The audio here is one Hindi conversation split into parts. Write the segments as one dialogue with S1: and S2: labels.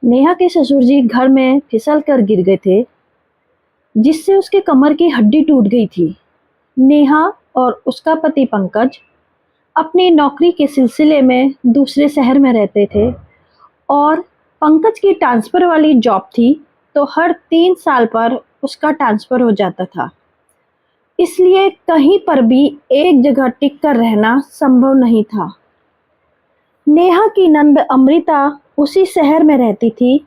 S1: नेहा के ससुर जी घर में फिसल कर गिर गए थे, जिससे उसके कमर की हड्डी टूट गई थी। नेहा और उसका पति पंकज अपनी नौकरी के सिलसिले में दूसरे शहर में रहते थे और पंकज की ट्रांसफ़र वाली जॉब थी, तो हर 3 साल पर उसका ट्रांसफ़र हो जाता था। इसलिए कहीं पर भी एक जगह टिक कर रहना संभव नहीं था। नेहा की नंद अमृता उसी शहर में रहती थी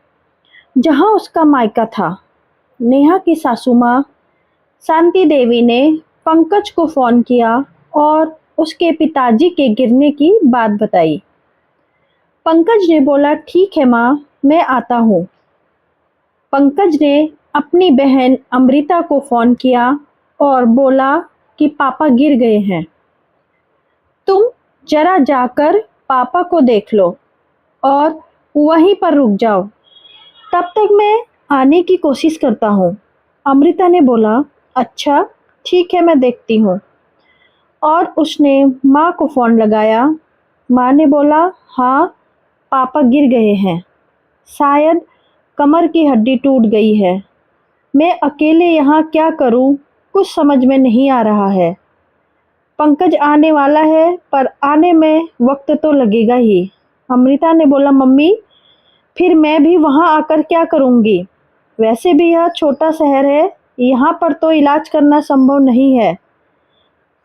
S1: जहां उसका मायका था। नेहा की सासू माँ शांति देवी ने पंकज को फ़ोन किया और उसके पिताजी के गिरने की बात बताई। पंकज ने बोला, ठीक है माँ, मैं आता हूँ। पंकज ने अपनी बहन अमृता को फ़ोन किया और बोला कि पापा गिर गए हैं, तुम जरा जाकर पापा को देख लो और वहीं पर रुक जाओ, तब तक मैं आने की कोशिश करता हूँ। अमृता ने बोला, अच्छा ठीक है, मैं देखती हूँ। और उसने माँ को फ़ोन लगाया। माँ ने बोला, हाँ पापा गिर गए हैं, शायद कमर की हड्डी टूट गई है। मैं अकेले यहाँ क्या करूँ, कुछ समझ में नहीं आ रहा है। पंकज आने वाला है पर आने में वक्त तो लगेगा ही। अमृता ने बोला, मम्मी फिर मैं भी वहाँ आकर क्या करूँगी, वैसे भी यह छोटा शहर है, यहाँ पर तो इलाज करना संभव नहीं है।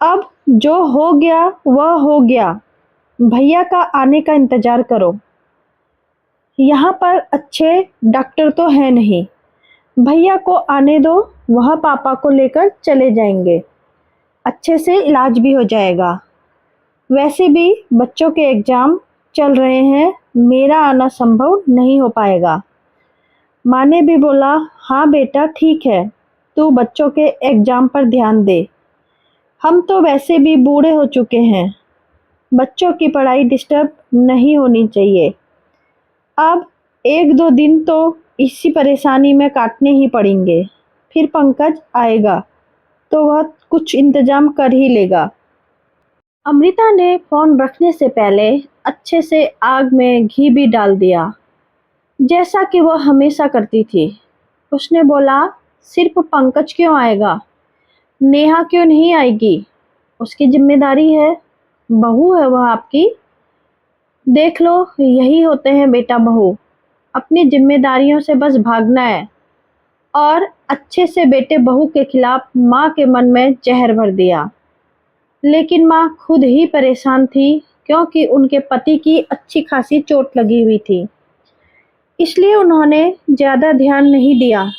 S1: अब जो हो गया वह हो गया, भैया का आने का इंतज़ार करो। यहाँ पर अच्छे डॉक्टर तो हैं नहीं, भैया को आने दो, वह पापा को लेकर चले जाएंगे, अच्छे से इलाज भी हो जाएगा। वैसे भी बच्चों के एग्ज़ाम चल रहे हैं, मेरा आना संभव नहीं हो पाएगा। माँ ने भी बोला, हाँ बेटा ठीक है, तू बच्चों के एग्ज़ाम पर ध्यान दे, हम तो वैसे भी बूढ़े हो चुके हैं, बच्चों की पढ़ाई डिस्टर्ब नहीं होनी चाहिए। अब 1-2 दिन तो इसी परेशानी में काटने ही पड़ेंगे, फिर पंकज आएगा तो वह कुछ इंतज़ाम कर ही लेगा। अमृता ने फ़ोन रखने से पहले अच्छे से आग में घी भी डाल दिया, जैसा कि वह हमेशा करती थी। उसने बोला, सिर्फ पंकज क्यों आएगा, नेहा क्यों नहीं आएगी, उसकी जिम्मेदारी है, बहू है वह आपकी। देख लो, यही होते हैं बेटा बहू, अपनी जिम्मेदारियों से बस भागना है। और अच्छे से बेटे बहू के खिलाफ माँ के मन में जहर भर दिया। लेकिन माँ खुद ही परेशान थी, क्योंकि उनके पति की अच्छी खासी चोट लगी हुई थी, इसलिए उन्होंने ज़्यादा ध्यान नहीं दिया।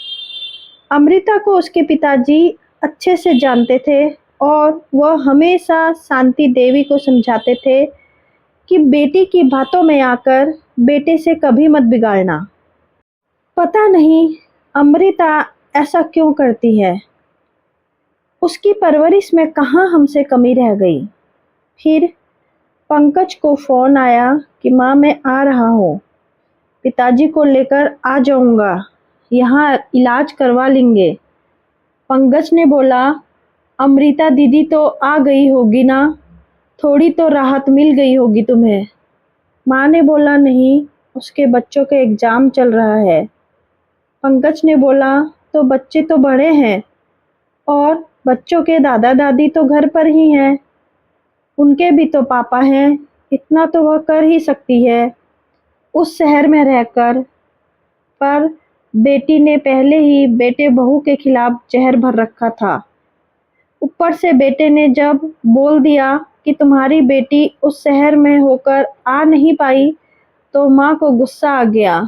S1: अमृता को उसके पिताजी अच्छे से जानते थे और वह हमेशा शांति देवी को समझाते थे कि बेटी की बातों में आकर बेटे से कभी मत बिगाड़ना। पता नहीं अमृता ऐसा क्यों करती है, उसकी परवरिश में कहाँ हमसे कमी रह गई। फिर पंकज को फ़ोन आया कि माँ मैं आ रहा हूँ, पिताजी को लेकर आ जाऊँगा, यहाँ इलाज करवा लेंगे। पंकज ने बोला, अमृता दीदी तो आ गई होगी ना, थोड़ी तो राहत मिल गई होगी तुम्हें। माँ ने बोला, नहीं, उसके बच्चों के एग्ज़ाम चल रहा है। पंकज ने बोला, तो बच्चे तो बड़े हैं और बच्चों के दादा दादी तो घर पर ही हैं, उनके भी तो पापा हैं, इतना तो वह कर ही सकती है उस शहर में रहकर। पर बेटी ने पहले ही बेटे बहू के खिलाफ जहर भर रखा था, ऊपर से बेटे ने जब बोल दिया कि तुम्हारी बेटी उस शहर में होकर आ नहीं पाई, तो माँ को गुस्सा आ गया,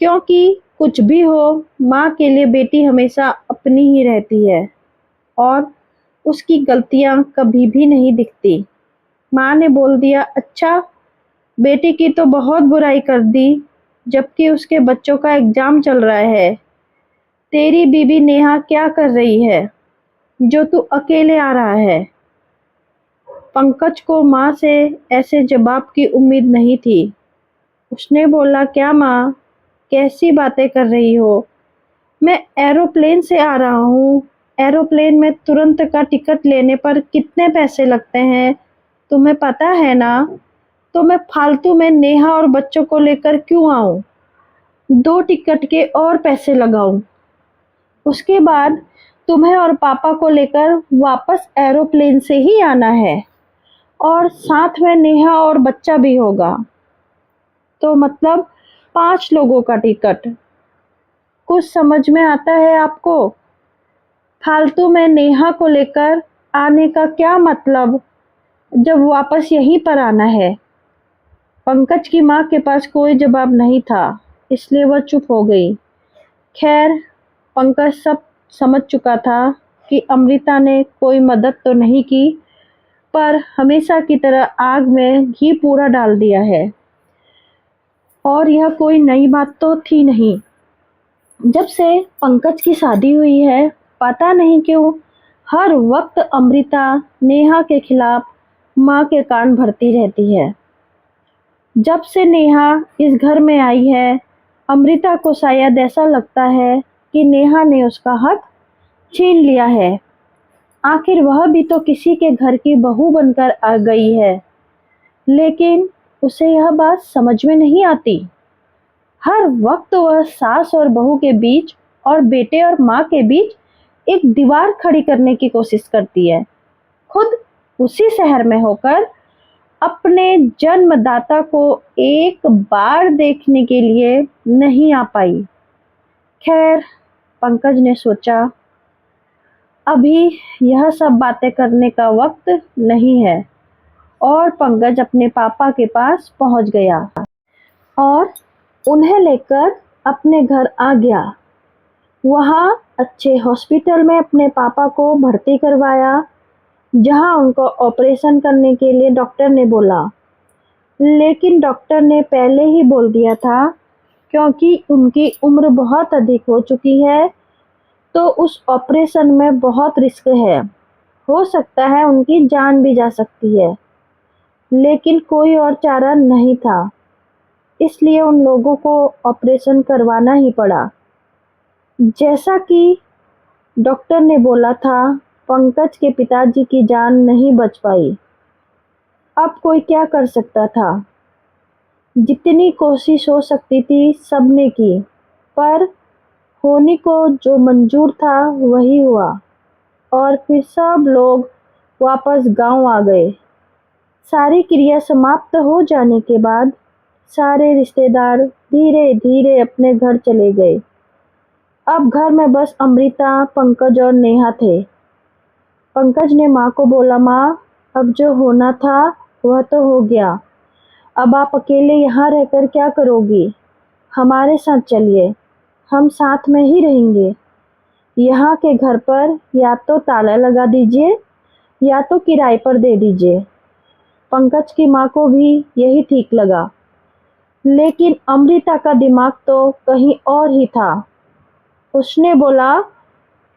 S1: क्योंकि कुछ भी हो, माँ के लिए बेटी हमेशा अपनी ही रहती है और उसकी गलतियाँ कभी भी नहीं दिखती। माँ ने बोल दिया, अच्छा, बेटी की तो बहुत बुराई कर दी, जबकि उसके बच्चों का एग्ज़ाम चल रहा है। तेरी बीबी नेहा क्या कर रही है जो तू अकेले आ रहा है। पंकज को माँ से ऐसे जवाब की उम्मीद नहीं थी। उसने बोला, क्या माँ, कैसी बातें कर रही हो, मैं एरोप्लेन से आ रहा हूँ, एरोप्लेन में तुरंत का टिकट लेने पर कितने पैसे लगते हैं तुम्हें पता है ना, तो मैं फालतू में नेहा और बच्चों को लेकर क्यों आऊँ। 2 टिकट के और पैसे लगाऊं। उसके बाद तुम्हें और पापा को लेकर वापस एरोप्लेन से ही आना है और साथ में नेहा और बच्चा भी होगा। तो मतलब 5 लोगों का टिकट। कुछ समझ में आता है आपको? फालतू में नेहा को लेकर आने का क्या मतलब जब वापस यहीं पर आना है। पंकज की माँ के पास कोई जवाब नहीं था, इसलिए वह चुप हो गई। खैर, पंकज सब समझ चुका था कि अमृता ने कोई मदद तो नहीं की, पर हमेशा की तरह आग में घी पूरा डाल दिया है। और यह कोई नई बात तो थी नहीं। जब से पंकज की शादी हुई है, पता नहीं क्यों हर वक्त अमृता नेहा के खिलाफ माँ के कान भरती रहती है। जब से नेहा इस घर में आई है, अमृता को शायद ऐसा लगता है कि नेहा ने उसका हक छीन लिया है। आखिर वह भी तो किसी के घर की बहू बनकर आ गई है, लेकिन उसे यह बात समझ में नहीं आती। हर वक्त वह सास और बहू के बीच और बेटे और माँ के बीच एक दीवार खड़ी करने की कोशिश करती है। खुद उसी शहर में होकर अपने जन्मदाता को एक बार देखने के लिए नहीं आ पाई। खैर, पंकज ने सोचा, अभी यह सब बातें करने का वक्त नहीं है, और पंकज अपने पापा के पास पहुंच गया और उन्हें लेकर अपने घर आ गया। वहाँ अच्छे हॉस्पिटल में अपने पापा को भर्ती करवाया, जहाँ उनको ऑपरेशन करने के लिए डॉक्टर ने बोला। लेकिन डॉक्टर ने पहले ही बोल दिया था, क्योंकि उनकी उम्र बहुत अधिक हो चुकी है, तो उस ऑपरेशन में बहुत रिस्क है। हो सकता है उनकी जान भी जा सकती है। लेकिन कोई और चारा नहीं था, इसलिए उन लोगों को ऑपरेशन करवाना ही पड़ा। जैसा कि डॉक्टर ने बोला था, पंकज के पिताजी की जान नहीं बच पाई। अब कोई क्या कर सकता था? जितनी कोशिश हो सकती थी सबने की, पर होने को जो मंजूर था वही हुआ। और फिर सब लोग वापस गांव आ गए। सारी क्रिया समाप्त हो जाने के बाद सारे रिश्तेदार धीरे धीरे अपने घर चले गए। अब घर में बस अमृता, पंकज और नेहा थे। पंकज ने माँ को बोला, माँ, अब जो होना था वह तो हो गया। अब आप अकेले यहाँ रहकर क्या करोगी? हमारे साथ चलिए, हम साथ में ही रहेंगे। यहाँ के घर पर या तो ताला लगा दीजिए या तो किराए पर दे दीजिए। पंकज की माँ को भी यही ठीक लगा, लेकिन अमृता का दिमाग तो कहीं और ही था। उसने बोला,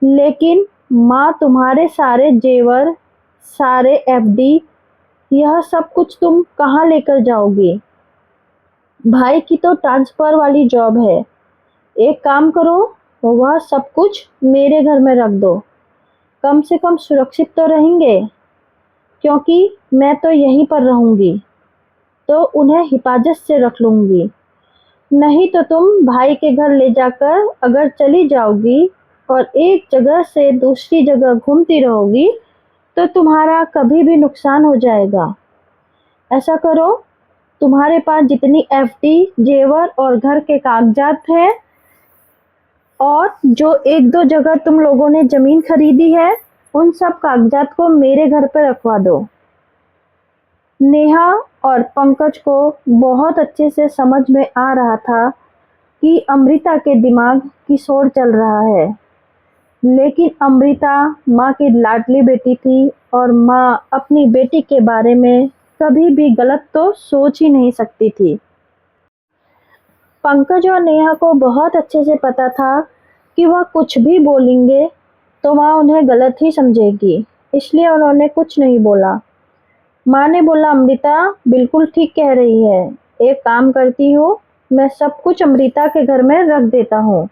S1: लेकिन माँ, तुम्हारे सारे जेवर, सारे एफडी, यह सब कुछ तुम कहाँ लेकर जाओगी? भाई की तो ट्रांसफर वाली जॉब है। एक काम करो, वह सब कुछ मेरे घर में रख दो। कम से कम सुरक्षित तो रहेंगे, क्योंकि मैं तो यहीं पर रहूंगी, तो उन्हें हिफाजत से रख लूंगी। नहीं तो तुम भाई के घर ले जाकर अगर चली जाओगी और एक जगह से दूसरी जगह घूमती रहोगी, तो तुम्हारा कभी भी नुकसान हो जाएगा। ऐसा करो, तुम्हारे पास जितनी एफडी, जेवर और घर के कागजात हैं, और जो 1-2 जगह तुम लोगों ने जमीन खरीदी है, उन सब कागजात को मेरे घर पर रखवा दो। नेहा और पंकज को बहुत अच्छे से समझ में आ रहा था कि अमृता के दिमाग की सोच चल रहा है। लेकिन अमृता माँ की लाडली बेटी थी, और माँ अपनी बेटी के बारे में कभी भी गलत तो सोच ही नहीं सकती थी। पंकज और नेहा को बहुत अच्छे से पता था कि वह कुछ भी बोलेंगे तो माँ उन्हें गलत ही समझेगी, इसलिए उन्होंने कुछ नहीं बोला। माँ ने बोला, अमृता बिल्कुल ठीक कह रही है। एक काम करती हूँ, मैं सब कुछ अमृता के घर में रख देता हूँ।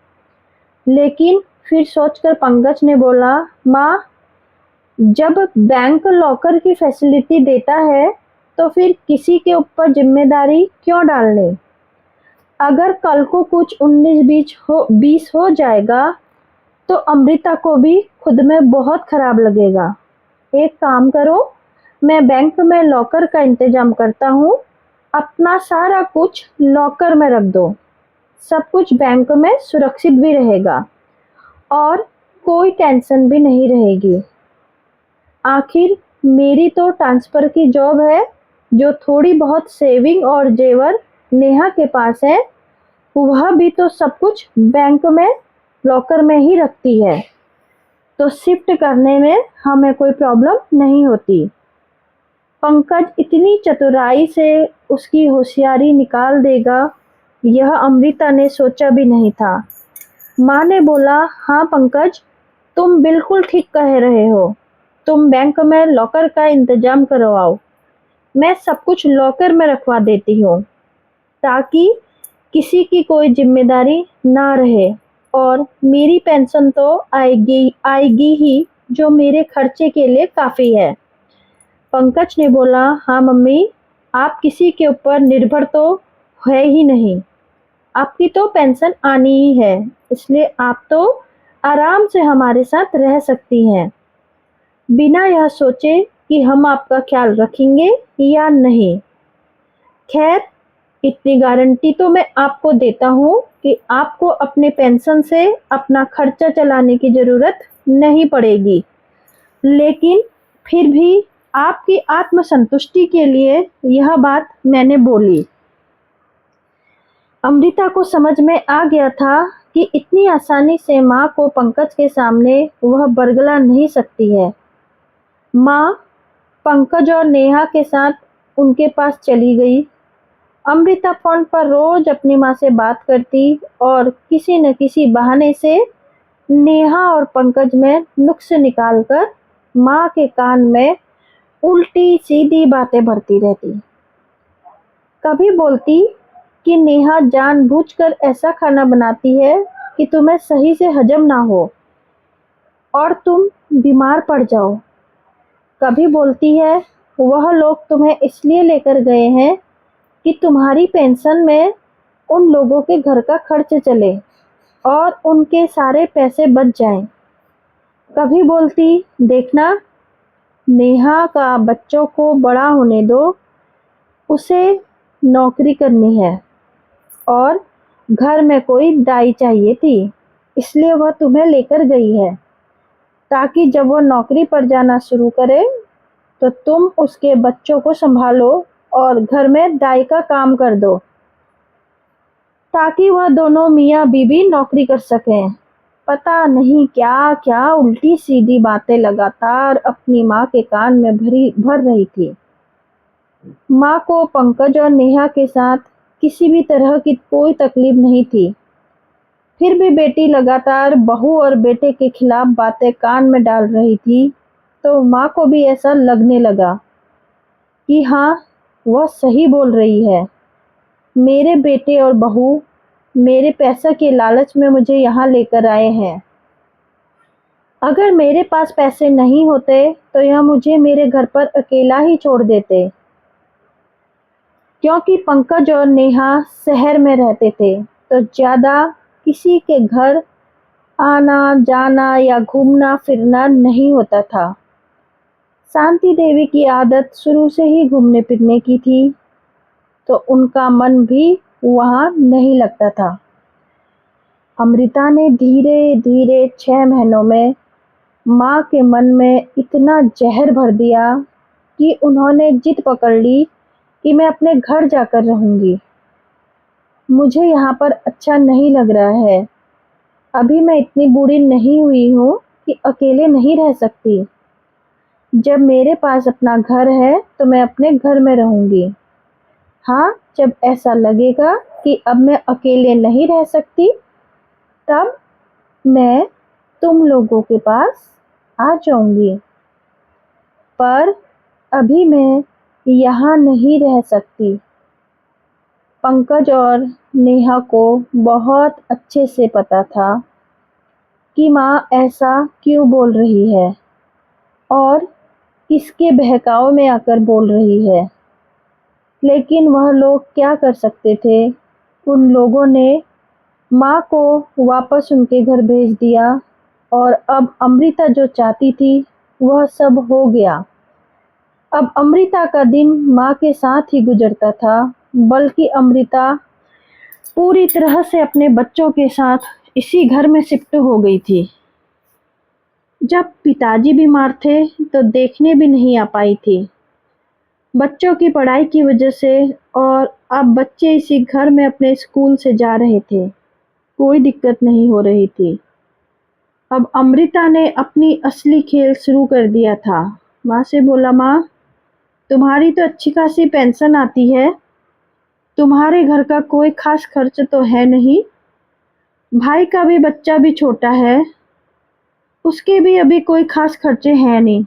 S1: लेकिन फिर सोचकर पंकज ने बोला, माँ, जब बैंक लॉकर की फैसिलिटी देता है तो फिर किसी के ऊपर जिम्मेदारी क्यों डालनी? अगर कल को कुछ 19-20 हो जाएगा तो अमृता को भी खुद में बहुत खराब लगेगा। एक काम करो, मैं बैंक में लॉकर का इंतजाम करता हूँ, अपना सारा कुछ लॉकर में रख दो। सब कुछ बैंक में सुरक्षित भी रहेगा और कोई टेंशन भी नहीं रहेगी। आखिर मेरी तो ट्रांसफ़र की जॉब है, जो थोड़ी बहुत सेविंग और जेवर नेहा के पास है, वह भी तो सब कुछ बैंक में लॉकर में ही रखती है, तो शिफ्ट करने में हमें कोई प्रॉब्लम नहीं होती। पंकज इतनी चतुराई से उसकी होशियारी निकाल देगा, यह अमृता ने सोचा भी नहीं था। माँ ने बोला, हाँ पंकज, तुम बिल्कुल ठीक कह रहे हो। तुम बैंक में लॉकर का इंतजाम करवाओ, मैं सब कुछ लॉकर में रखवा देती हूँ, ताकि किसी की कोई जिम्मेदारी ना रहे। और मेरी पेंशन तो आएगी आएगी ही, जो मेरे खर्चे के लिए काफ़ी है। पंकज ने बोला, हाँ मम्मी, आप किसी के ऊपर निर्भर तो है ही नहीं, आपकी तो पेंशन आनी ही है, इसलिए आप तो आराम से हमारे साथ रह सकती हैं, बिना यह सोचे कि हम आपका ख्याल रखेंगे या नहीं। खैर, इतनी गारंटी तो मैं आपको देता हूँ कि आपको अपने पेंशन से अपना खर्चा चलाने की ज़रूरत नहीं पड़ेगी। लेकिन फिर भी आपकी आत्मसंतुष्टि के लिए यह बात मैंने बोली। अमृता को समझ में आ गया था कि इतनी आसानी से माँ को पंकज के सामने वह बरगला नहीं सकती है। माँ पंकज और नेहा के साथ उनके पास चली गई। अमृता फोन पर रोज अपनी माँ से बात करती और किसी न किसी बहाने से नेहा और पंकज में नुक्स निकालकर माँ के कान में उल्टी सीधी बातें भरती रहती। कभी बोलती कि नेहा जानबूझकर ऐसा खाना बनाती है कि तुम्हें सही से हजम ना हो और तुम बीमार पड़ जाओ। कभी बोलती है वह लोग तुम्हें इसलिए लेकर गए हैं कि तुम्हारी पेंशन में उन लोगों के घर का खर्च चले और उनके सारे पैसे बच जाएं। कभी बोलती, देखना, नेहा का बच्चों को बड़ा होने दो, उसे नौकरी करनी है और घर में कोई दाई चाहिए थी, इसलिए वह तुम्हें लेकर गई है, ताकि जब वह नौकरी पर जाना शुरू करे तो तुम उसके बच्चों को संभालो और घर में दाई का काम कर दो, ताकि वह दोनों मियाँ बीवी नौकरी कर सकें। पता नहीं क्या क्या उल्टी सीधी बातें लगातार अपनी माँ के कान में भर रही थी। माँ को पंकज और नेहा के साथ किसी भी तरह की कोई तकलीफ नहीं थी। फिर भी बेटी लगातार बहू और बेटे के खिलाफ बातें कान में डाल रही थी, तो माँ को भी ऐसा लगने लगा कि हाँ, वह सही बोल रही है। मेरे बेटे और बहू मेरे पैसा के लालच में मुझे यहाँ लेकर आए हैं। अगर मेरे पास पैसे नहीं होते तो यह मुझे मेरे घर पर अकेला ही छोड़ देते, क्योंकि पंकज और नेहा शहर में रहते थे, तो ज़्यादा किसी के घर आना जाना या घूमना फिरना नहीं होता था। शांति देवी की आदत शुरू से ही घूमने फिरने की थी, तो उनका मन भी वहाँ नहीं लगता था। अमृता ने धीरे धीरे 6 महीनों में माँ के मन में इतना जहर भर दिया कि उन्होंने जिद पकड़ ली कि मैं अपने घर जाकर रहूँगी। मुझे यहाँ पर अच्छा नहीं लग रहा है। अभी मैं इतनी बूढ़ी नहीं हुई हूँ कि अकेले नहीं रह सकती। जब मेरे पास अपना घर है तो मैं अपने घर में रहूँगी। हाँ, जब ऐसा लगेगा कि अब मैं अकेले नहीं रह सकती, तब मैं तुम लोगों के पास आ जाऊँगी। पर अभी मैं यहाँ नहीं रह सकती। पंकज और नेहा को बहुत अच्छे से पता था कि माँ ऐसा क्यों बोल रही है और किसके बहकावे में आकर बोल रही है। लेकिन वह लोग क्या कर सकते थे। उन लोगों ने माँ को वापस उनके घर भेज दिया और अब अमृता जो चाहती थी वह सब हो गया। अब अमृता का दिन माँ के साथ ही गुजरता था, बल्कि अमृता पूरी तरह से अपने बच्चों के साथ इसी घर में शिफ्ट हो गई थी। जब पिताजी बीमार थे तो देखने भी नहीं आ पाई थी, बच्चों की पढ़ाई की वजह से। और अब बच्चे इसी घर में अपने स्कूल से जा रहे थे, कोई दिक्कत नहीं हो रही थी। अब अमृता ने अपनी असली खेल शुरू कर दिया था। माँ से बोला, माँ तुम्हारी तो अच्छी खासी पेंशन आती है, तुम्हारे घर का कोई खास खर्च तो है नहीं, भाई का भी बच्चा भी छोटा है, उसके भी अभी कोई खास खर्चे हैं नहीं,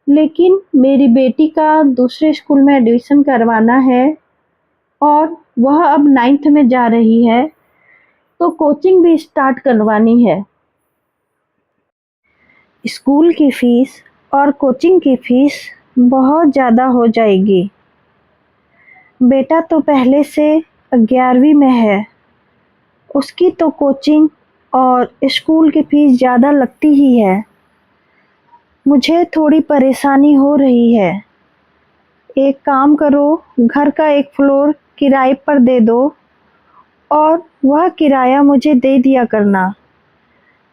S1: लेकिन मेरी बेटी का दूसरे स्कूल में एडमिशन करवाना है और वह अब 9th में जा रही है, तो कोचिंग भी स्टार्ट करवानी है। स्कूल की फीस और कोचिंग की फीस बहुत ज़्यादा हो जाएगी। बेटा तो पहले से 11वीं में है, उसकी तो कोचिंग और स्कूल की फीस ज़्यादा लगती ही है। मुझे थोड़ी परेशानी हो रही है। एक काम करो, घर का एक फ्लोर किराए पर दे दो और वह किराया मुझे दे दिया करना,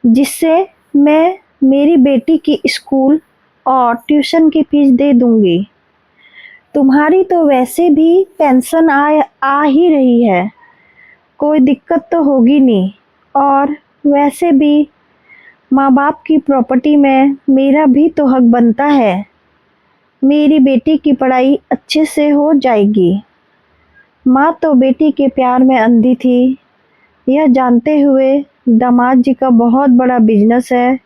S1: जिससे मैं मेरी बेटी की स्कूल और ट्यूशन की फीस दे दूंगी। तुम्हारी तो वैसे भी पेंशन आ ही रही है, कोई दिक्कत तो होगी नहीं। और वैसे भी माँ बाप की प्रॉपर्टी में मेरा भी तो हक बनता है। मेरी बेटी की पढ़ाई अच्छे से हो जाएगी। माँ तो बेटी के प्यार में अंधी थी, यह जानते हुए दामाद जी का बहुत बड़ा बिजनेस है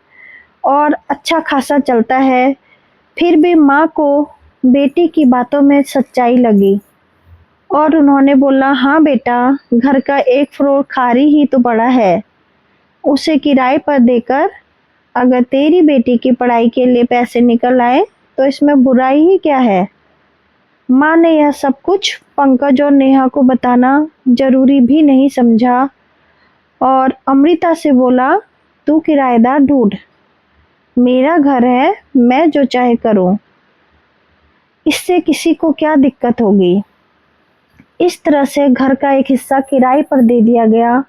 S1: और अच्छा खासा चलता है, फिर भी माँ को बेटी की बातों में सच्चाई लगी और उन्होंने बोला, हाँ बेटा, घर का एक फ्लोर खाली ही तो पड़ा है, उसे किराए पर देकर अगर तेरी बेटी की पढ़ाई के लिए पैसे निकल आए तो इसमें बुराई ही क्या है। माँ ने यह सब कुछ पंकज और नेहा को बताना जरूरी भी नहीं समझा और अमृता से बोला, तू किराएदार ढूंढ, मेरा घर है, मैं जो चाहे करूं, इससे किसी को क्या दिक्कत होगी। इस तरह से घर का एक हिस्सा किराए पर दे दिया गया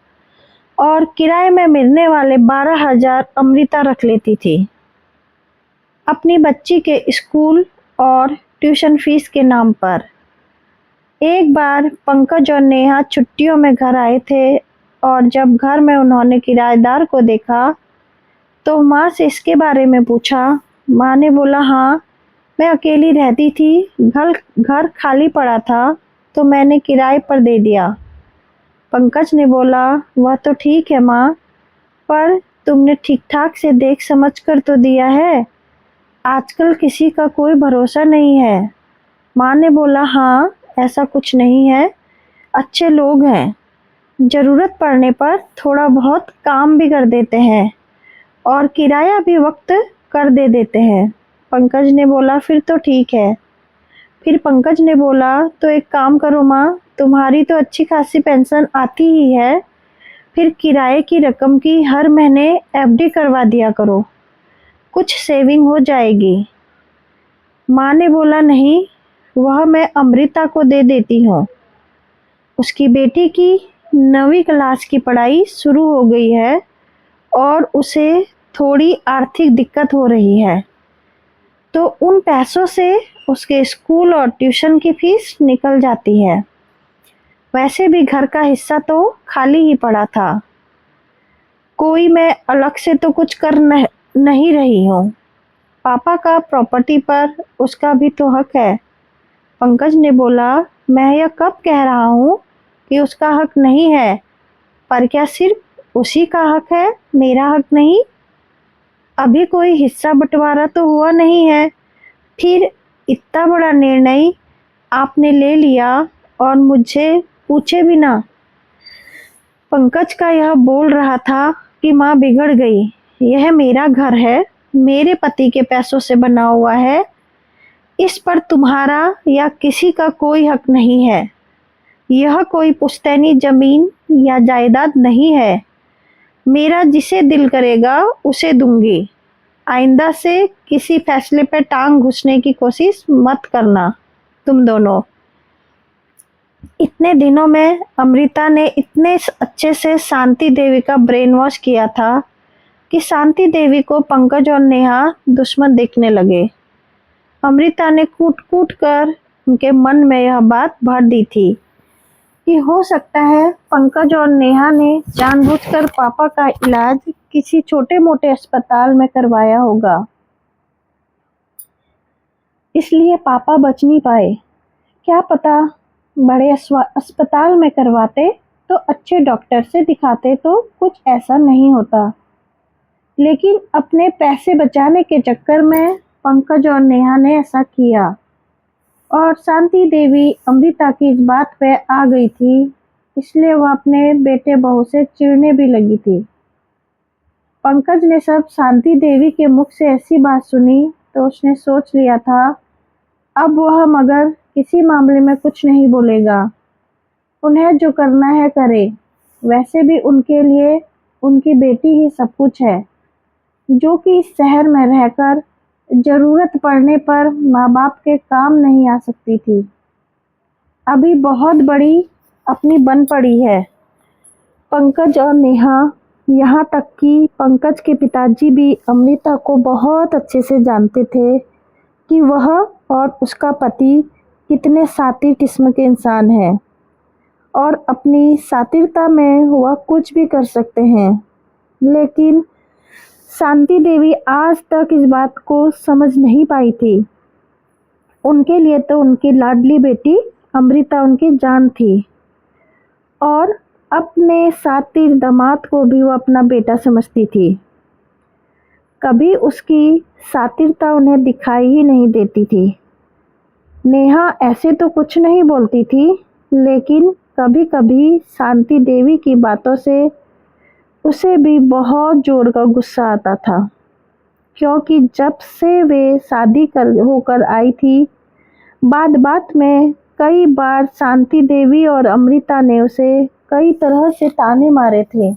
S1: और किराए में मिलने वाले 12,000 अमृता रख लेती थी अपनी बच्ची के स्कूल और ट्यूशन फीस के नाम पर। एक बार पंकज और नेहा छुट्टियों में घर आए थे और जब घर में उन्होंने किराएदार को देखा तो माँ से इसके बारे में पूछा। माँ ने बोला, हाँ, मैं अकेली रहती थी, घर घर खाली पड़ा था तो मैंने किराए पर दे दिया। पंकज ने बोला, वह तो ठीक है माँ, पर तुमने ठीक ठाक से देख समझ कर तो दिया है, आजकल किसी का कोई भरोसा नहीं है। माँ ने बोला, हाँ, ऐसा कुछ नहीं है, अच्छे लोग हैं, ज़रूरत पड़ने पर थोड़ा बहुत काम भी कर देते हैं और किराया भी वक्त कर दे देते हैं। पंकज ने बोला, फिर तो ठीक है। फिर पंकज ने बोला, तो एक काम करो माँ, तुम्हारी तो अच्छी खासी पेंशन आती ही है, फिर किराए की रकम की हर महीने एफडी करवा दिया करो, कुछ सेविंग हो जाएगी। माँ ने बोला, नहीं, वह मैं अमृता को दे देती हूँ, उसकी बेटी की 9वीं क्लास की पढ़ाई शुरू हो गई है और उसे थोड़ी आर्थिक दिक्कत हो रही है, तो उन पैसों से उसके स्कूल और ट्यूशन की फीस निकल जाती है। वैसे भी घर का हिस्सा तो खाली ही पड़ा था, कोई मैं अलग से तो कुछ कर नहीं रही हूँ, पापा का प्रॉपर्टी पर उसका भी तो हक है। पंकज ने बोला, मैं यह कब कह रहा हूँ कि उसका हक नहीं है, पर क्या सिर्फ उसी का हक है, मेरा हक नहीं? अभी कोई हिस्सा बंटवारा तो हुआ नहीं है, फिर इतना बड़ा निर्णय आपने ले लिया और मुझे पूछे बिना। पंकज का यह बोल रहा था कि माँ बिगड़ गई, यह मेरा घर है, मेरे पति के पैसों से बना हुआ है, इस पर तुम्हारा या किसी का कोई हक नहीं है। यह कोई पुश्तैनी जमीन या जायदाद नहीं है। मेरा जिसे दिल करेगा उसे दूंगी। आइंदा से किसी फैसले पे टांग घुसने की कोशिश मत करना तुम दोनों। इतने दिनों में अमृता ने इतने अच्छे से शांति देवी का ब्रेन वॉश किया था कि शांति देवी को पंकज और नेहा दुश्मन दिखने लगे। अमृता ने कूट कूट कर उनके मन में यह बात भर दी थी कि हो सकता है पंकज और नेहा ने जानबूझकर पापा का इलाज किसी छोटे मोटे अस्पताल में करवाया होगा, इसलिए पापा बच नहीं पाए। क्या पता बड़े अस्पताल में करवाते तो अच्छे डॉक्टर से दिखाते तो कुछ ऐसा नहीं होता। लेकिन अपने पैसे बचाने के चक्कर में पंकज और नेहा ने ऐसा किया और शांति देवी अमृता की इस बात पे आ गई थी, इसलिए वह अपने बेटे बहू से चिढ़ने भी लगी थी। पंकज ने सब शांति देवी के मुख से ऐसी बात सुनी तो उसने सोच लिया था अब वह मगर किसी मामले में कुछ नहीं बोलेगा। उन्हें जो करना है करे। वैसे भी उनके लिए उनकी बेटी ही सब कुछ है, जो कि इस शहर में रहकर जरूरत पड़ने पर माँ बाप के काम नहीं आ सकती थी। अभी बहुत बड़ी अपनी बन पड़ी है। पंकज और नेहा, यहाँ तक कि पंकज के पिताजी भी अमृता को बहुत अच्छे से जानते थे कि वह और उसका पति कितने शातिर किस्म के इंसान हैं और अपनी शातिरता में वह कुछ भी कर सकते हैं। लेकिन शांति देवी आज तक इस बात को समझ नहीं पाई थी। उनके लिए तो उनकी लाडली बेटी अमृता उनकी जान थी और अपने शातिर दामाद को भी वो अपना बेटा समझती थी। कभी उसकी शातिरता उन्हें दिखाई ही नहीं देती थी। नेहा ऐसे तो कुछ नहीं बोलती थी, लेकिन कभी कभी शांति देवी की बातों से उसे भी बहुत जोर का गुस्सा आता था, क्योंकि जब से वे शादी कर होकर आई थी, बात बात में कई बार शांति देवी और अमृता ने उसे कई तरह से ताने मारे थे।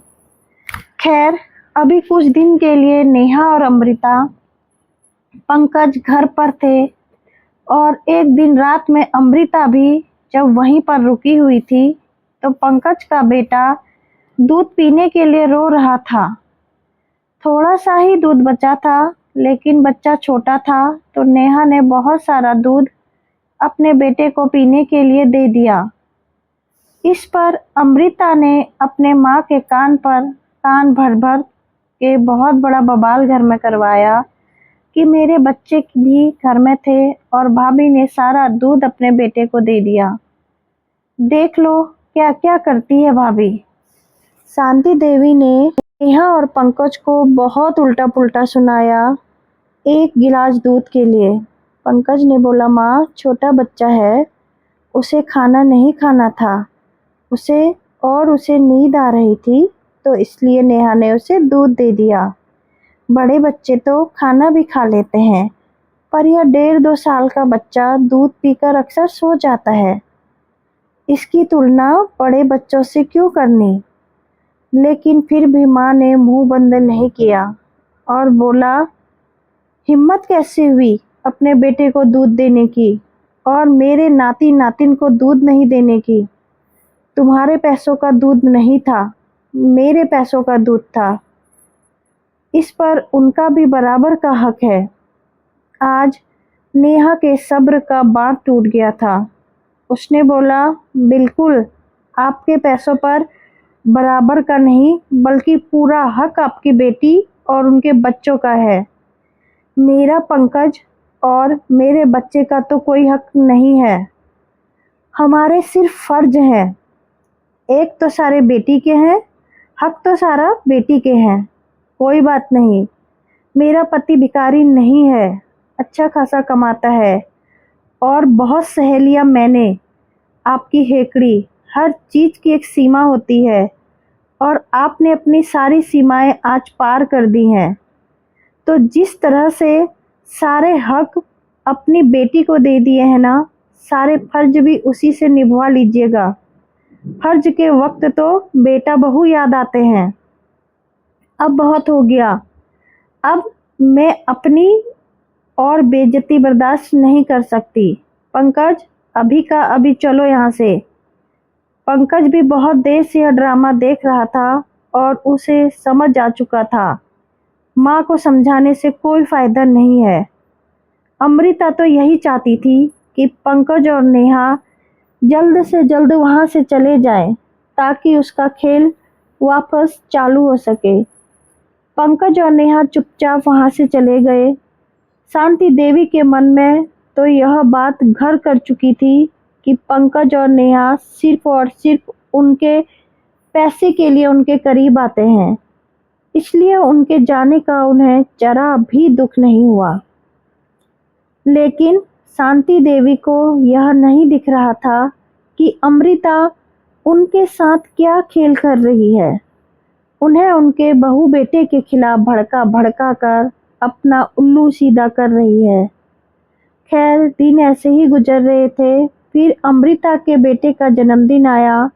S1: खैर, अभी कुछ दिन के लिए नेहा और अमृता पंकज घर पर थे और एक दिन रात में अमृता भी जब वहीं पर रुकी हुई थी तो पंकज का बेटा दूध पीने के लिए रो रहा था। थोड़ा सा ही दूध बचा था, लेकिन बच्चा छोटा था तो नेहा ने बहुत सारा दूध अपने बेटे को पीने के लिए दे दिया। इस पर अमृता ने अपने माँ के कान पर कान भर भर के बहुत बड़ा बवाल घर में करवाया कि मेरे बच्चे भी घर में थे और भाभी ने सारा दूध अपने बेटे को दे दिया। देख लो क्या क्या करती है भाभी। शांति देवी ने नेहा और पंकज को बहुत उल्टा पुल्टा सुनाया एक गिलास दूध के लिए। पंकज ने बोला, माँ छोटा बच्चा है, उसे खाना नहीं खाना था, उसे नींद आ रही थी तो इसलिए नेहा ने उसे दूध दे दिया। बड़े बच्चे तो खाना भी खा लेते हैं, पर यह 1.5-2 साल का बच्चा दूध पीकर अक्सर सो जाता है। इसकी तुलना बड़े बच्चों से क्यों करनी। लेकिन फिर भी माँ ने मुंह बंद नहीं किया और बोला, हिम्मत कैसे हुई अपने बेटे को दूध देने की और मेरे नाती नातिन को दूध नहीं देने की। तुम्हारे पैसों का दूध नहीं था, मेरे पैसों का दूध था। इस पर उनका भी बराबर का हक है। आज नेहा के सब्र का बांध टूट गया था। उसने बोला, बिल्कुल आपके पैसों पर बराबर का नहीं बल्कि पूरा हक आपकी बेटी और उनके बच्चों का है। मेरा पंकज और मेरे बच्चे का तो कोई हक नहीं है। हमारे सिर्फ फर्ज हैं। एक तो सारे बेटी के हैं, हक तो सारा बेटी के हैं। कोई बात नहीं, मेरा पति भिखारी नहीं है, अच्छा खासा कमाता है और बहुत सहेलियां मैंने। आपकी हेकड़ी, हर चीज़ की एक सीमा होती है और आपने अपनी सारी सीमाएं आज पार कर दी हैं। तो जिस तरह से सारे हक अपनी बेटी को दे दिए हैं ना, सारे फर्ज भी उसी से निभवा लीजिएगा। फर्ज के वक्त तो बेटा बहू याद आते हैं। अब बहुत हो गया। अब मैं अपनी और बेइज्जती बर्दाश्त नहीं कर सकती। पंकज, अभी का अभी चलो यहाँ से। पंकज भी बहुत देर से यह ड्रामा देख रहा था और उसे समझ आ चुका था माँ को समझाने से कोई फायदा नहीं है। अमृता तो यही चाहती थी कि पंकज और नेहा जल्द से जल्द वहाँ से चले जाएं ताकि उसका खेल वापस चालू हो सके। पंकज और नेहा चुपचाप वहाँ से चले गए। शांति देवी के मन में तो यह बात घर कर चुकी थी कि पंकज और नेहा सिर्फ और सिर्फ उनके पैसे के लिए उनके करीब आते हैं, इसलिए उनके जाने का उन्हें जरा भी दुख नहीं हुआ। लेकिन शांति देवी को यह नहीं दिख रहा था कि अमृता उनके साथ क्या खेल कर रही है। उन्हें उनके बहू बेटे के खिलाफ भड़का भड़का कर अपना उल्लू सीधा कर रही है। खैर, दिन ऐसे ही गुजर रहे थे। फिर अमृता के बेटे का जन्मदिन आया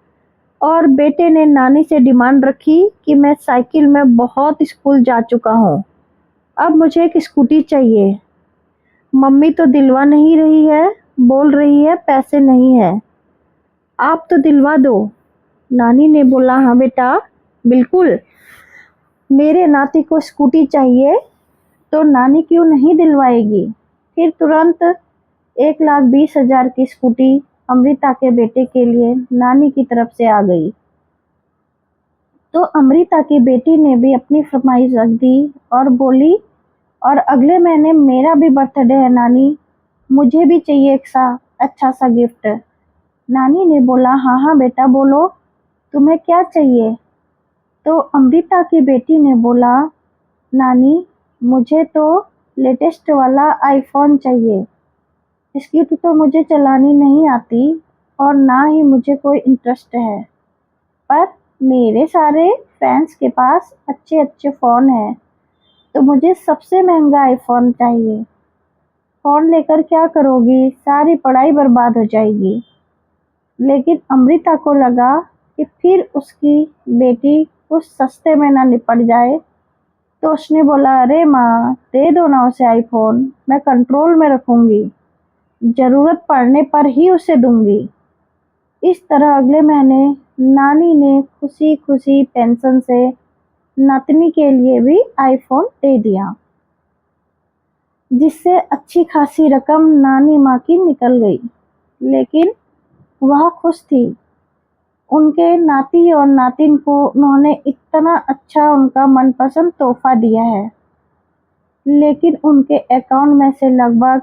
S1: और बेटे ने नानी से डिमांड रखी कि मैं साइकिल में बहुत स्कूल जा चुका हूँ, अब मुझे एक स्कूटी चाहिए। मम्मी तो दिलवा नहीं रही है, बोल रही है पैसे नहीं है, आप तो दिलवा दो। नानी ने बोला, हाँ बेटा बिल्कुल, मेरे नाती को स्कूटी चाहिए तो नानी क्यों नहीं दिलवाएगी। फिर तुरंत 1,20,000 की स्कूटी अमृता के बेटे के लिए नानी की तरफ से आ गई। तो अमृता की बेटी ने भी अपनी फरमाइश रख दी और बोली, और अगले महीने मेरा भी बर्थडे है नानी, मुझे भी चाहिए एक अच्छा सा गिफ्ट। नानी ने बोला, हाँ हाँ बेटा बोलो, तुम्हें क्या चाहिए। तो अमृता की बेटी ने बोला, नानी मुझे तो लेटेस्ट वाला आईफोन चाहिए, इसकी तो मुझे चलानी नहीं आती और ना ही मुझे कोई इंटरेस्ट है, पर मेरे सारे फ्रेंड्स के पास अच्छे अच्छे फ़ोन हैं तो मुझे सबसे महंगा आईफोन चाहिए। फ़ोन लेकर क्या करोगी, सारी पढ़ाई बर्बाद हो जाएगी। लेकिन अमृता को लगा कि फिर उसकी बेटी कुछ सस्ते में ना निपट जाए, तो उसने बोला, अरे माँ दे दो ना उसे आईफोन, मैं कंट्रोल में रखूँगी, ज़रूरत पड़ने पर ही उसे दूँगी। इस तरह अगले महीने नानी ने खुशी खुशी पेंशन से नातनी के लिए भी आईफोन दे दिया, जिससे अच्छी खासी रकम नानी माँ की निकल गई। लेकिन वह खुश थी। उनके नाती और नातिन को उन्होंने इतना अच्छा उनका मनपसंद तोहफा दिया है, लेकिन उनके अकाउंट में से लगभग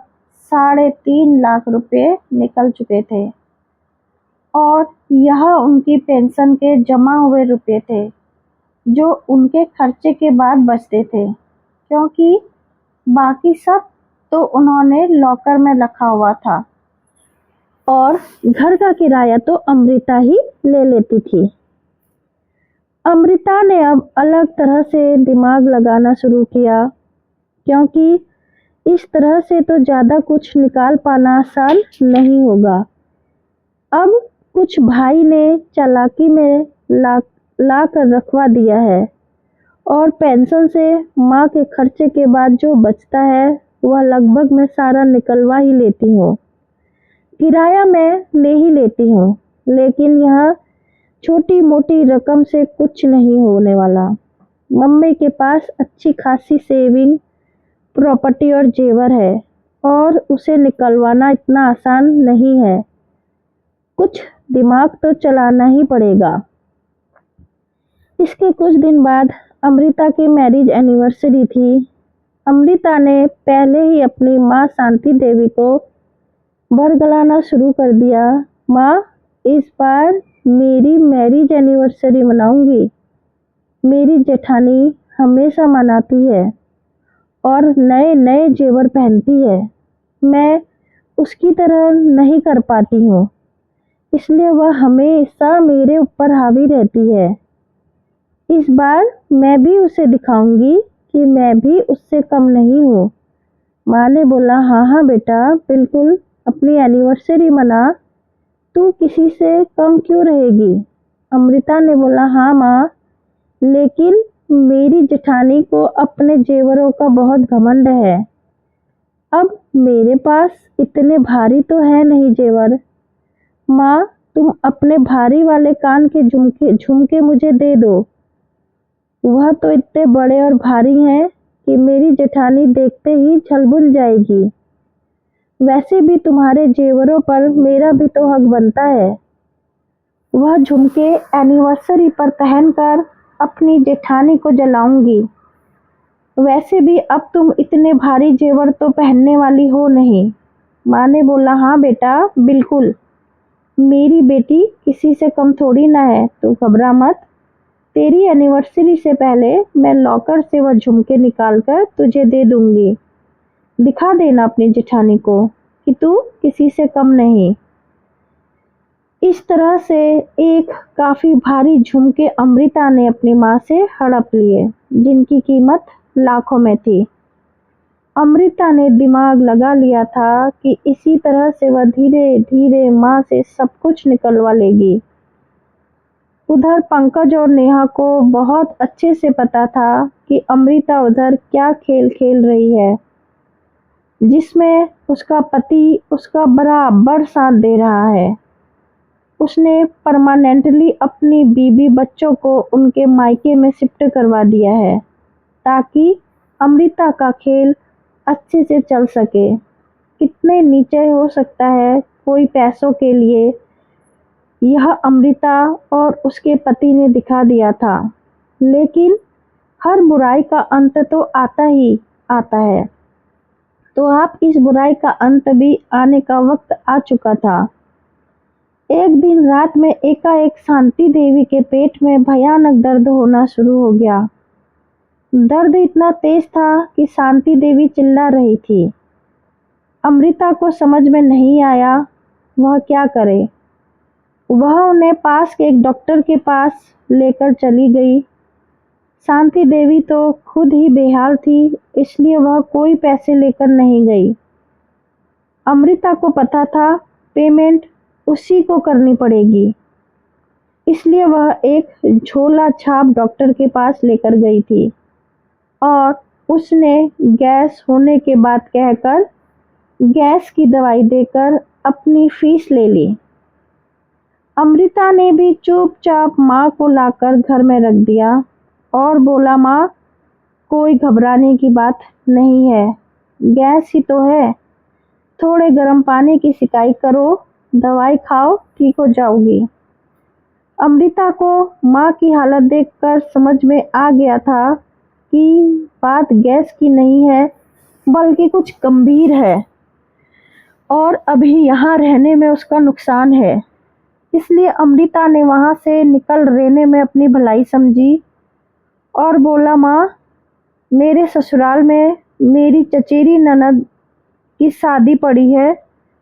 S1: 3.5 लाख रुपए निकल चुके थे और यह उनकी पेंशन के जमा हुए रुपए थे जो उनके खर्चे के बाद बचते थे, क्योंकि बाकी सब तो उन्होंने लॉकर में रखा हुआ था और घर का किराया तो अमृता ही ले लेती थी। अमृता ने अब अलग तरह से दिमाग लगाना शुरू किया, क्योंकि इस तरह से तो ज़्यादा कुछ निकाल पाना आसान नहीं होगा। अब कुछ भाई ने चालाकी में ला कर रखवा दिया है और पेंशन से माँ के खर्चे के बाद जो बचता है वह लगभग मैं सारा निकलवा ही लेती हूँ। किराया मैं ले ही लेती हूँ, लेकिन यह छोटी मोटी रकम से कुछ नहीं होने वाला। मम्मी के पास अच्छी खासी सेविंग, प्रॉपर्टी और जेवर है और उसे निकलवाना इतना आसान नहीं है, कुछ दिमाग तो चलाना ही पड़ेगा। इसके कुछ दिन बाद अमृता की मैरिज एनिवर्सरी थी। अमृता ने पहले ही अपनी माँ शांति देवी को बरगलाना शुरू कर दिया, माँ इस बार मेरी मैरिज एनिवर्सरी मनाऊंगी, मेरी जेठानी हमेशा मनाती है और नए नए जेवर पहनती है, मैं उसकी तरह नहीं कर पाती हूँ, इसलिए वह हमेशा मेरे ऊपर हावी रहती है। इस बार मैं भी उसे दिखाऊंगी कि मैं भी उससे कम नहीं हूँ। माँ ने बोला, हाँ हाँ बेटा बिल्कुल, अपनी एनिवर्सरी मना,
S2: तू किसी से कम क्यों रहेगी? अमृता ने बोला, हाँ माँ, लेकिन मेरी जेठानी को अपने जेवरों का बहुत घमंड है। अब मेरे पास इतने भारी तो है नहीं जेवर। माँ, तुम अपने भारी वाले कान के झुमके झुमके मुझे दे दो। वह तो इतने बड़े और भारी हैं कि मेरी जेठानी देखते ही छलबुल जाएगी। वैसे भी तुम्हारे जेवरों पर मेरा भी तो हक बनता है। वह झुमके एनिवर्सरी पर पहनकर अपनी जेठानी को जलाऊंगी। वैसे भी अब तुम इतने भारी जेवर तो पहनने वाली हो नहीं। माँ ने बोला, हाँ बेटा, बिल्कुल। मेरी बेटी किसी से कम थोड़ी ना है, तू घबरा मत। तेरी एनिवर्सरी से पहले मैं लॉकर से वह झुमके निकाल कर तुझे दे दूंगी। दिखा देना अपनी जेठानी को कि तू किसी से कम नहीं। इस तरह से एक काफी भारी झुमके अमृता ने अपनी माँ से हड़प लिए, जिनकी कीमत लाखों में थी। अमृता ने दिमाग लगा लिया था कि इसी तरह से वह धीरे धीरे माँ से सब कुछ निकलवा लेगी। उधर पंकज और नेहा को बहुत अच्छे से पता था कि अमृता उधर क्या खेल खेल रही है, जिसमें उसका पति उसका बराबर साथ दे रहा है। उसने परमानेंटली अपनी बीबी बच्चों को उनके मायके में शिफ्ट करवा दिया है, ताकि अमृता का खेल अच्छे से चल सके। कितने नीचे हो सकता है कोई पैसों के लिए, यह अमृता और उसके पति ने दिखा दिया था। लेकिन हर बुराई का अंत तो आता ही आता है, तो आप इस बुराई का अंत भी आने का वक्त आ चुका था। एक दिन रात में एकाएक शांति देवी के पेट में भयानक दर्द होना शुरू हो गया। दर्द इतना तेज था कि शांति देवी चिल्ला रही थी। अमृता को समझ में नहीं आया वह क्या करे। वह उन्हें पास के एक डॉक्टर के पास लेकर चली गई। शांति देवी तो खुद ही बेहाल थी, इसलिए वह कोई पैसे लेकर नहीं गई। अमृता को पता था पेमेंट उसी को करनी पड़ेगी, इसलिए वह एक झोला छाप डॉक्टर के पास लेकर गई थी और उसने गैस होने के बाद कहकर गैस की दवाई देकर अपनी फीस ले ली। अमृता ने भी चुपचाप माँ को लाकर घर में रख दिया और बोला, माँ, कोई घबराने की बात नहीं है, गैस ही तो है, थोड़े गर्म पानी की सिकाई करो, दवाई खाओ, ठीक हो जाओगी। अमृता को माँ की हालत देखकर समझ में आ गया था कि बात गैस की नहीं है, बल्कि कुछ गंभीर है और अभी यहाँ रहने में उसका नुकसान है। इसलिए अमृता ने वहाँ से निकल रहने में अपनी भलाई समझी और बोला, माँ, मेरे ससुराल में मेरी चचेरी ननद की शादी पड़ी है।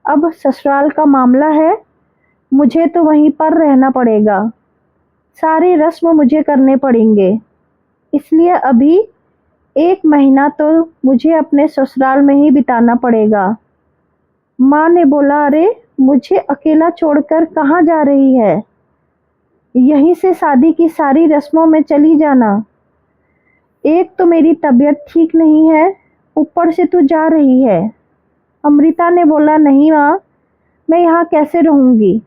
S2: अब ससुराल का मामला है, मुझे तो वहीं पर रहना पड़ेगा, सारी रस्म मुझे करने पड़ेंगे। इसलिए अभी 1 महीना तो मुझे अपने ससुराल में ही बिताना पड़ेगा। माँ ने बोला, अरे मुझे अकेला छोड़कर कहाँ जा रही है? यहीं से शादी की सारी रस्मों में चली जाना। एक तो मेरी तबीयत ठीक नहीं है, ऊपर से तू जा रही है। अमृता ने बोला, नहीं माँ, मैं यहाँ कैसे रहूँगी,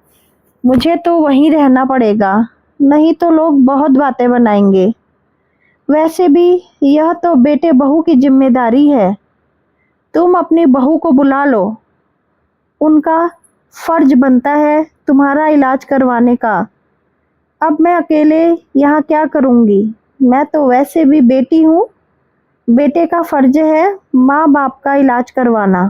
S2: मुझे तो वहीं रहना पड़ेगा, नहीं तो लोग बहुत बातें बनाएंगे। वैसे भी यह तो बेटे बहू की जिम्मेदारी है, तुम अपनी बहू को बुला लो, उनका फर्ज बनता है तुम्हारा इलाज करवाने का। अब मैं अकेले यहाँ क्या करूँगी? मैं तो वैसे भी बेटी हूँ, बेटे का फर्ज है माँ बाप का इलाज करवाना।